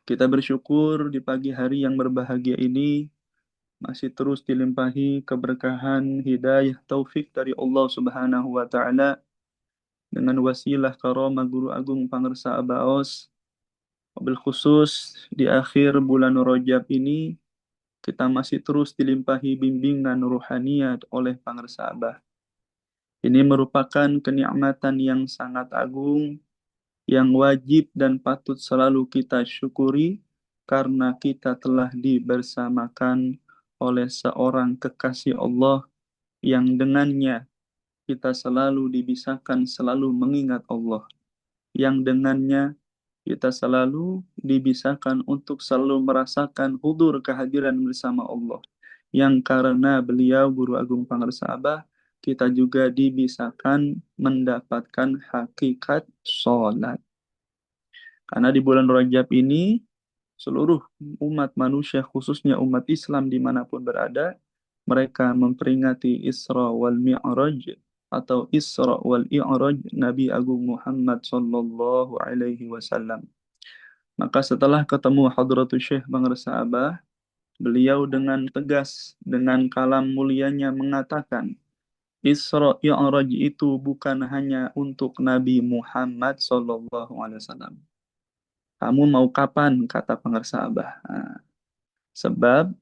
Kita bersyukur di pagi hari yang berbahagia ini masih terus dilimpahi keberkahan, hidayah, taufik dari Allah Subhanahu wa taala dengan wasilah karomah Guru Agung Pangersa Abaos. Wabil khusus di akhir bulan Rajab ini kita masih terus dilimpahi bimbingan ruhaniyat oleh Pangersa Abah. Ini merupakan kenikmatan yang sangat agung yang wajib dan patut selalu kita syukuri karena kita telah dibersamakan oleh seorang kekasih Allah yang dengannya kita selalu dibisahkan selalu mengingat Allah, yang dengannya kita selalu dibisahkan untuk selalu merasakan hudur kehadiran bersama Allah, yang karena beliau Guru Agung Pangarsa Abah kita juga dibisahkan mendapatkan hakikat sholat. Karena di bulan Rajab ini, seluruh umat manusia, khususnya umat Islam dimanapun berada, mereka memperingati Isra wal Mi'raj atau Isra wal I'raj Nabi Agung Muhammad Sallallahu Alaihi Wasallam. Maka setelah ketemu Hadratus Syekh Bangersa Abah, beliau dengan tegas, dengan kalam mulianya mengatakan, Isra I'raj itu bukan hanya untuk Nabi Muhammad Sallallahu Alaihi Wasallam. Kamu mau kapan? Kata pengersa Abah. Nah, sebab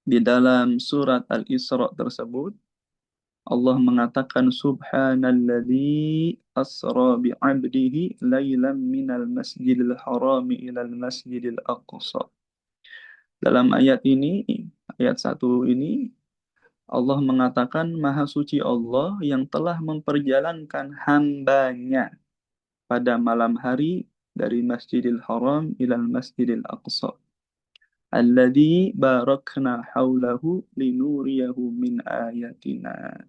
di dalam surat Al-Isra tersebut, Allah mengatakan Subhanalladzi asra bi'abdihi laylam minal masjidil harami ilal masjidil aqsa. Dalam ayat ini, ayat satu ini, Allah mengatakan Maha Suci Allah yang telah memperjalankan hambanya pada malam hari dari Masjidil Haram ilal Masjidil Aqsa. Alladzi barakna haulahu linuriyahu min ayatina.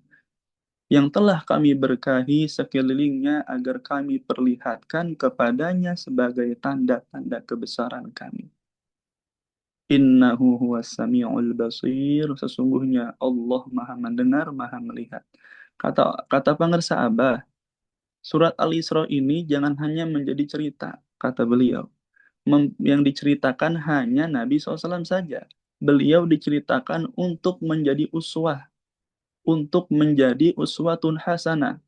Yang telah kami berkahi sekelilingnya agar kami perlihatkan kepadanya sebagai tanda-tanda kebesaran kami. Innahu huwas sami'ul basir. Sesungguhnya Allah Maha mendengar, Maha melihat. Kata pengersa Abah, surat Al-Isra ini jangan hanya menjadi cerita, kata beliau. Yang diceritakan hanya Nabi SAW saja. Beliau diceritakan untuk menjadi uswah, untuk menjadi uswatun hasanah.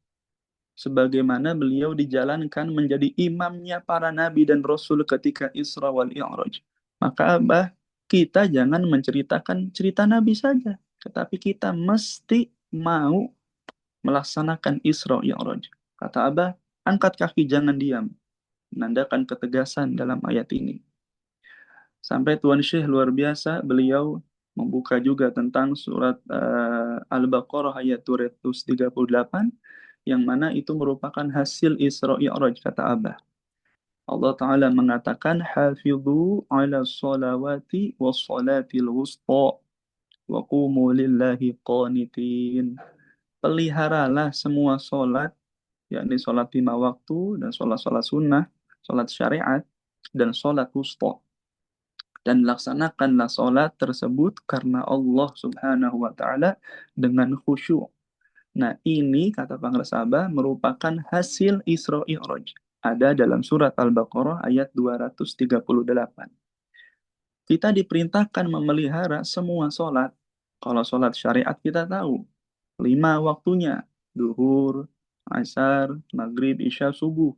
Sebagaimana beliau dijalankan menjadi imamnya para nabi dan rasul ketika Isra wal I'raj. Maka Abah, kita jangan menceritakan cerita nabi saja, tetapi kita mesti mau melaksanakan Isra I'raj. Kata Abah, angkat kaki jangan diam. Menandakan ketegasan dalam ayat ini. Sampai Tuan Syekh luar biasa, beliau membuka juga tentang surat Al-Baqarah ayat 238, yang mana itu merupakan hasil Isra I'raj, kata Abah. Allah Ta'ala mengatakan, Hafidhu ala salawati wa salatil wusta wa qumu lillahi qanitin. Peliharalah semua solat, yakni solat 5 waktu dan solat-solat sunnah, solat syariat, dan solat wusta, dan laksanakanlah solat tersebut karena Allah Subhanahu wa taala dengan khusyuk. Nah, ini kata Pangeran Sabah merupakan hasil Isra I'raj. Ada dalam surat Al-Baqarah ayat 238. Kita diperintahkan memelihara semua solat. Kalau solat syariat kita tahu 5 waktunya, duhur, asar, maghrib, isya, subuh.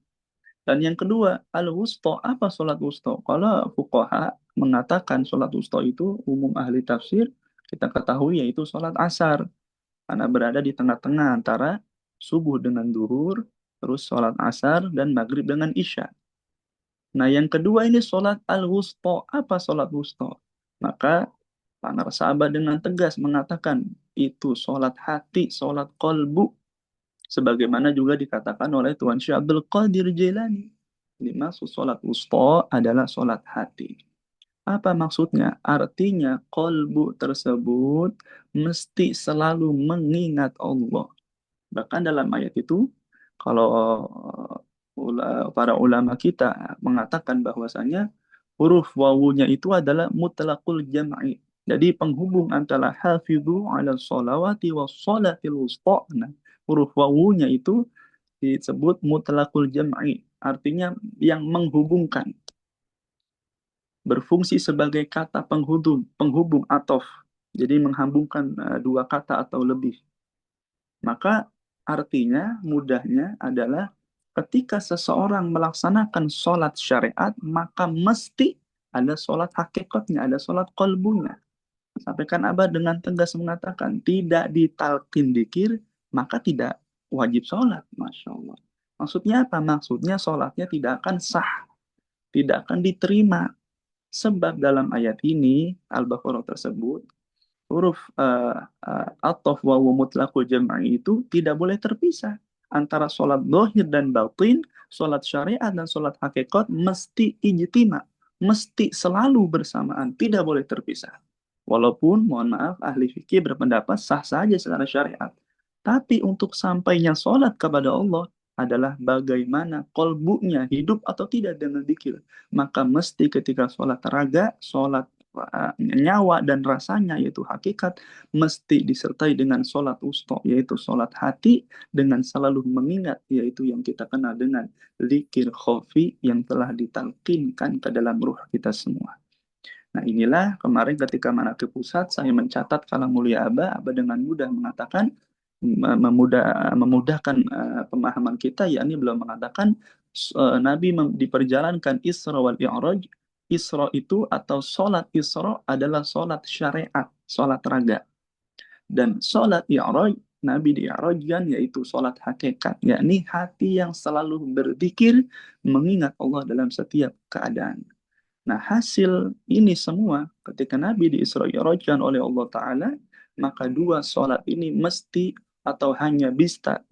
Dan yang kedua, al-wusta. Apa sholat wusta? Kalau fuqaha mengatakan sholat wusta itu umum ahli tafsir, kita ketahui yaitu sholat asar. Karena berada di tengah-tengah antara subuh dengan duhur, terus sholat asar, dan maghrib dengan isya. Nah, yang kedua ini sholat al-wusta. Apa sholat wusta? Maka para sahabat dengan tegas mengatakan itu sholat hati, sholat kolbu, sebagaimana juga dikatakan oleh Tuan Syekh Abdul Qadir Jailani. Dimaksud sholat wusta adalah sholat hati. Apa maksudnya? Artinya kolbu tersebut mesti selalu mengingat Allah. Bahkan dalam ayat itu, kalau para ulama kita mengatakan bahwasanya huruf wawunya itu adalah mutlaqul jam'i. Jadi penghubung antara hafidhu ala sholawati wa sholatil wusta. Nah, huruf wawunya itu disebut mutlaqul jam'i, artinya yang menghubungkan. berfungsi sebagai kata penghubung atof. Jadi menghambungkan dua kata atau lebih. Maka artinya mudahnya adalah ketika seseorang melaksanakan sholat syariat, maka mesti ada sholat hakikatnya, ada sholat kolbunya. Sampaikan Abah dengan tegas mengatakan, tidak ditalkin dikir, maka tidak wajib sholat. Masya Allah. Maksudnya apa? Maksudnya sholatnya tidak akan sah, tidak akan diterima. Sebab dalam ayat ini, Al-Baqarah tersebut, huruf atof wawu mutlaqul jam'i itu tidak boleh terpisah. Antara sholat dohir dan batin, sholat syariat dan sholat hakikat mesti ijtima, mesti selalu bersamaan, tidak boleh terpisah. Walaupun, mohon maaf, ahli fikih berpendapat sah saja secara syariat. Tapi untuk sampainya sholat kepada Allah adalah bagaimana kolbunya hidup atau tidak dengan zikir. Maka mesti ketika sholat raga, sholat nyawa dan rasanya yaitu hakikat mesti disertai dengan sholat usta yaitu sholat hati dengan selalu mengingat yaitu yang kita kenal dengan zikir khafi yang telah ditalkinkan ke dalam ruh kita semua. Nah inilah kemarin ketika Manaqib Pusat saya mencatat kalam mulia Abah dengan mudah mengatakan memudahkan pemahaman kita, yakni beliau mengatakan Nabi diperjalankan Isra wal Mi'raj. Isra itu atau sholat Isra adalah sholat syariat, sholat raga. Dan sholat Mi'raj, Nabi di'rajkan yaitu sholat hakikat, yakni hati yang selalu berzikir, mengingat Allah dalam setiap keadaan. Nah, hasil ini semua ketika Nabi di-Isra Mi'rajkan oleh Allah Ta'ala, maka dua sholat ini mesti atau hanya bisa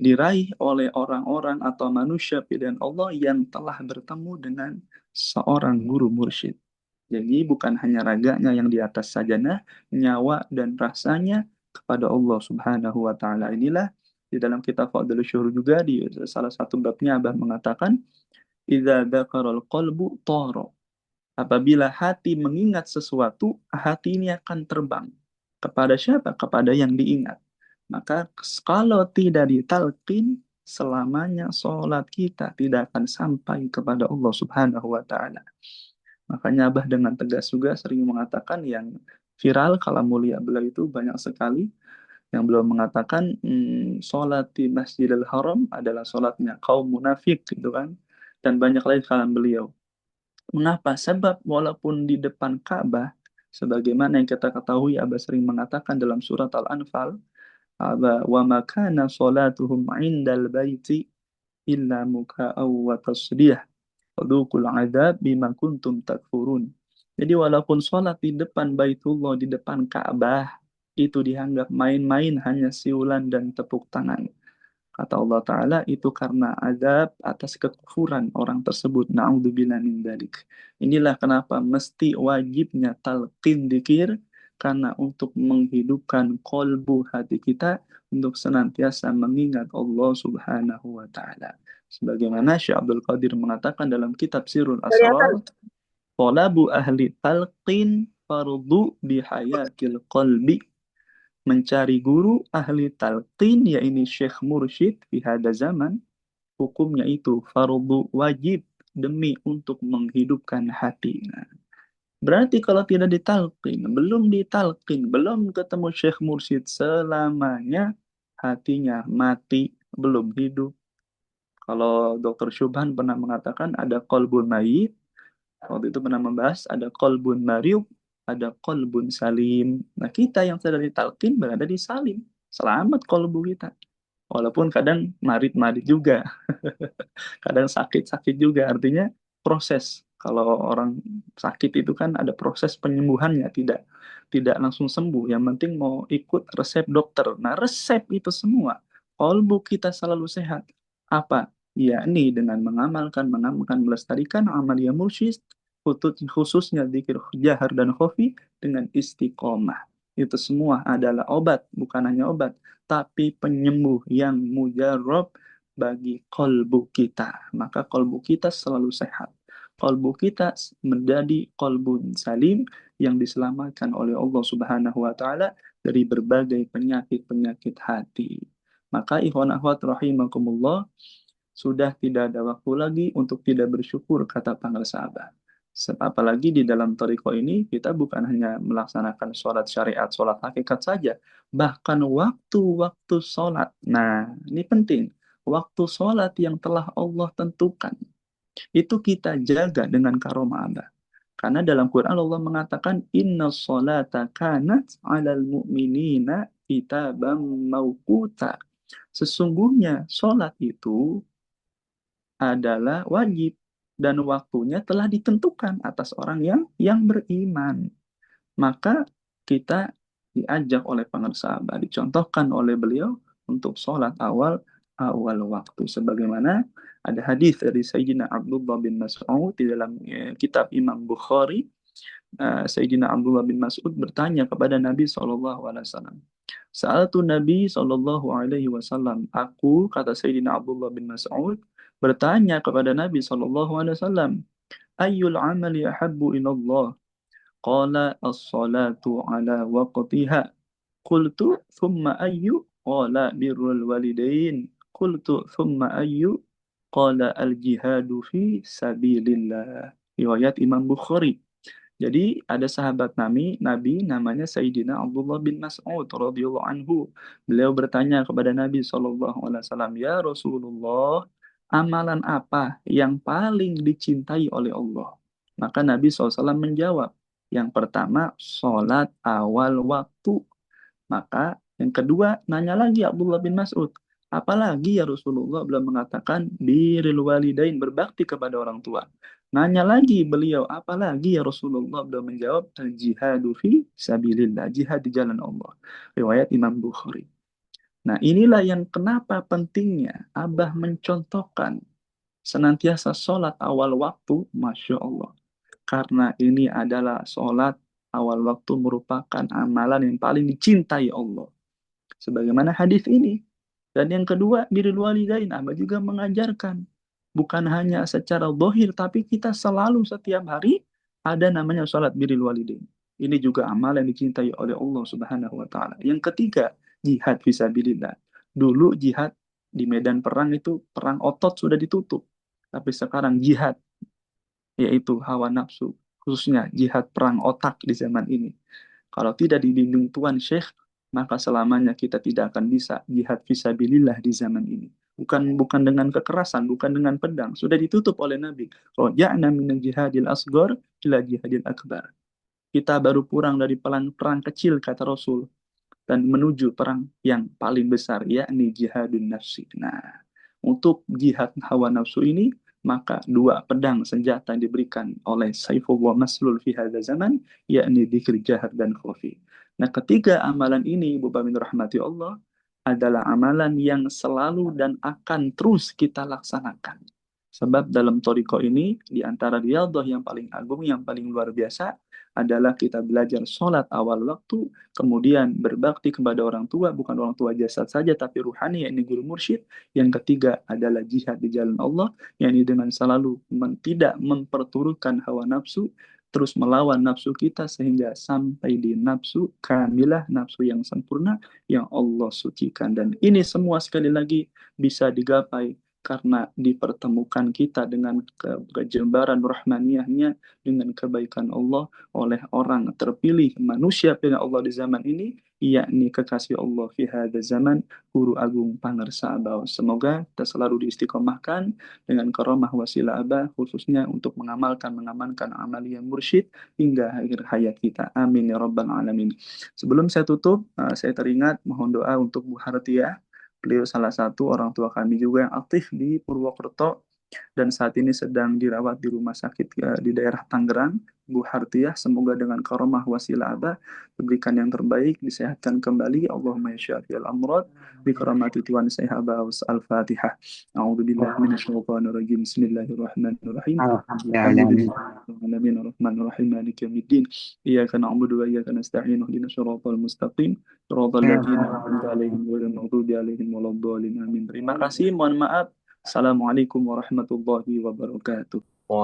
diraih oleh orang-orang atau manusia pilihan Allah yang telah bertemu dengan seorang guru mursyid. Jadi bukan hanya raganya yang di atas sajana, nyawa dan rasanya kepada Allah Subhanahu wa taala. Inilah di dalam kitab Fadlul Syuhur juga di salah satu babnya Abah mengatakan idza dzakaral qalbu tara. Apabila hati mengingat sesuatu, hati ini akan terbang. Kepada siapa? Kepada yang diingat. Maka kalau tidak ditalkin, selamanya sholat kita tidak akan sampai kepada Allah Subhanahu wa Ta'ala. Makanya Abah dengan tegas juga sering mengatakan yang viral kalau mulia beliau itu banyak sekali yang beliau mengatakan sholat di Masjidil Haram adalah sholatnya kaum munafik gitu kan, dan banyak lagi kalam beliau. Mengapa? Sebab walaupun di depan Ka'bah, sebagaimana yang kita ketahui Abah sering mengatakan dalam surat Al-Anfal, wa makana sholatuhum indal baiti illa muka'aw wa tasdiyah Fadukul adab bima kuntum takfurun. Jadi walaupun sholat di depan Baitullah, di depan Ka'bah, itu dianggap main-main hanya siulan dan tepuk tangan. Kata Allah Ta'ala, itu karena adab atas kekufuran orang tersebut. Na'udzubillah min dzalik. Inilah kenapa mesti wajibnya talqin dzikir, karena untuk menghidupkan kolbu hati kita, untuk senantiasa mengingat Allah Subhanahu wa Ta'ala. Sebagaimana Syekh Abdul Qadir mengatakan dalam kitab Sirrul Asrar, "Talabu ahli talqin fardu bihayatil qalbi." Mencari guru ahli talqin, yaitu Syekh Mursyid di hada zaman, hukumnya itu fardu wajib demi untuk menghidupkan hati. Nah, berarti kalau tidak ditalqin, belum ketemu Syekh Mursyid selamanya, hatinya mati, belum hidup. Kalau Dr. Syubhan pernah mengatakan ada kolbun mayit, waktu itu pernah membahas ada kolbun mariub, ada kolbun salim. Nah kita yang sudah ditalkin berada di salim. Selamat kolbu kita. Walaupun kadang marit-marit juga. Kadang sakit-sakit juga. Artinya proses. Kalau orang sakit itu kan ada proses penyembuhannya. Tidak langsung sembuh. Yang penting mau ikut resep dokter. Nah resep itu semua. Kolbu kita selalu sehat. Apa? Yakni dengan mengamalkan, melestarikan amalia mursyid, khususnya zikir jahar dan khafi dengan istiqomah. Itu semua adalah obat, bukan hanya obat, tapi penyembuh yang mujarab bagi kolbu kita. Maka kolbu kita selalu sehat. Kolbu kita menjadi kolbu salim yang diselamatkan oleh Allah Subhanahu wa taala dari berbagai penyakit-penyakit hati. Maka ikhwan akhwat rahimakumullah, sudah tidak ada waktu lagi untuk tidak bersyukur, kata sahabat. Apalagi di dalam Toriko ini, kita bukan hanya melaksanakan sholat syariat, sholat hakikat saja, bahkan waktu-waktu sholat. Nah, ini penting. Waktu sholat yang telah Allah tentukan, itu kita jaga dengan karomah Allah. Karena dalam Quran Allah mengatakan, Inna sholata kanat alal mu'minina kitaban mauquta. Sesungguhnya sholat itu adalah wajib dan waktunya telah ditentukan atas orang yang beriman. Maka kita diajak oleh sahabat, dicontohkan oleh beliau untuk sholat awal awal waktu. Sebagaimana ada hadis dari Sayyidina Abdullah bin Mas'ud di dalam kitab Imam Bukhari. Sayyidina Abdullah bin Mas'ud bertanya kepada Nabi SAW. Sa'altu Nabi SAW. Aku, kata Sayyidina Abdullah bin Mas'ud, bertanya kepada Nabi SAW. Ayyul amali ahabbu ilallah? Qala as-salatu ala waqtiha. Qultu thumma ayyu? Qala birrul walidain. Qultu thumma ayyu? Qala al-jihadu fi sabilillah. Riwayat Imam Bukhari. Jadi ada sahabat Nabi namanya Sayyidina Abdullah bin Mas'ud radhiyallahu anhu. Beliau bertanya kepada Nabi SAW, ya Rasulullah, amalan apa yang paling dicintai oleh Allah? Maka Nabi SAW menjawab, yang pertama, sholat awal waktu. Maka yang kedua, nanya lagi Abdullah bin Mas'ud. Apalagi ya Rasulullah belum mengatakan birrul walidain, berbakti kepada orang tua. Nanya lagi beliau, apalagi ya Rasulullah belum menjawab al-jihadu fi sabilillah, jihad di jalan Allah. Riwayat Imam Bukhari. Nah, inilah yang kenapa pentingnya Abah mencontohkan senantiasa sholat awal waktu, Masya Allah. Karena ini adalah sholat awal waktu merupakan amalan yang paling dicintai Allah. Sebagaimana hadis ini. Dan yang kedua, birrul walidain. Abah juga mengajarkan. Bukan hanya secara zahir, tapi kita selalu setiap hari ada namanya sholat birrul walidain. Ini juga amal yang dicintai oleh Allah Subhanahu wa taala. Yang ketiga, jihad fisabilillah. Dulu jihad di medan perang itu perang otot sudah ditutup. Tapi sekarang jihad, yaitu hawa nafsu, khususnya jihad perang otak di zaman ini. Kalau tidak dibimbing Tuhan Syekh, maka selamanya kita tidak akan bisa jihad fisabilillah di zaman ini. Bukan dengan kekerasan, bukan dengan pedang. Sudah ditutup oleh Nabi. Raja'na minal jihadil asghar ila jihadil akbar. Kita baru pulang dari perang kecil, kata Rasul, dan menuju perang yang paling besar, yakni jihadun nafsi. Nah, untuk jihad hawa nafsu ini, maka dua pedang senjata yang diberikan oleh Saifullah Maslul fi hadza zaman, yakni dzikir jahar dan khafi. Nah, ketiga amalan ini, Bapak bin rahmati Allah, adalah amalan yang selalu dan akan terus kita laksanakan. Sebab dalam toriko ini, di antara riyadhah yang paling agung, yang paling luar biasa, adalah kita belajar sholat awal waktu, kemudian berbakti kepada orang tua, bukan orang tua jasad saja, tapi ruhani, yakni guru mursyid. Yang ketiga adalah jihad di jalan Allah, yakni dengan selalu tidak memperturutkan hawa nafsu, terus melawan nafsu kita sehingga sampai di nafsu kamilah, nafsu yang sempurna, yang Allah sucikan. Dan ini semua sekali lagi bisa digapai karena dipertemukan kita dengan kejembaran rahmaniyahnya, dengan kebaikan Allah oleh orang terpilih manusia pilihan Allah di zaman ini, yakni kekasih Allah fi hadza zaman, guru agung pangersa Abah. Semoga kita selalu diistiqomahkan dengan karamah wasilah Abah, khususnya untuk mengamankan amaliyah mursyid hingga akhir hayat kita. Amin ya rabbal alamin. Sebelum saya tutup, saya teringat mohon doa untuk Bu Hartiah. Beliau salah satu orang tua kami juga yang aktif di Purwokerto dan saat ini sedang dirawat di rumah sakit di daerah Tangerang. Bu Hartiah, semoga dengan karomah wasilah Abah diberikan yang terbaik, disehatkan kembali. Allahumma ya syafi'al amrad bi karamati Tuhan saya Abah. Al-Fatihah. A'udzubillahi minasyaitonir rajim. Bismillahirrahmanirrahim. Alhamdulillahirrahmanirrahim. Ar-Rahmanir-Rahim. Maliki yaumiddin. Iyyaka na'budu wa iyyaka nasta'in. Ihdinas siratal mustaqim. Siratal ladzina an'amta 'alaihim ghairil maghdubi 'alaihim waladdallin. Amin. Terima kasih. Mohon maaf. Assalamualaikum warahmatullahi wabarakatuh.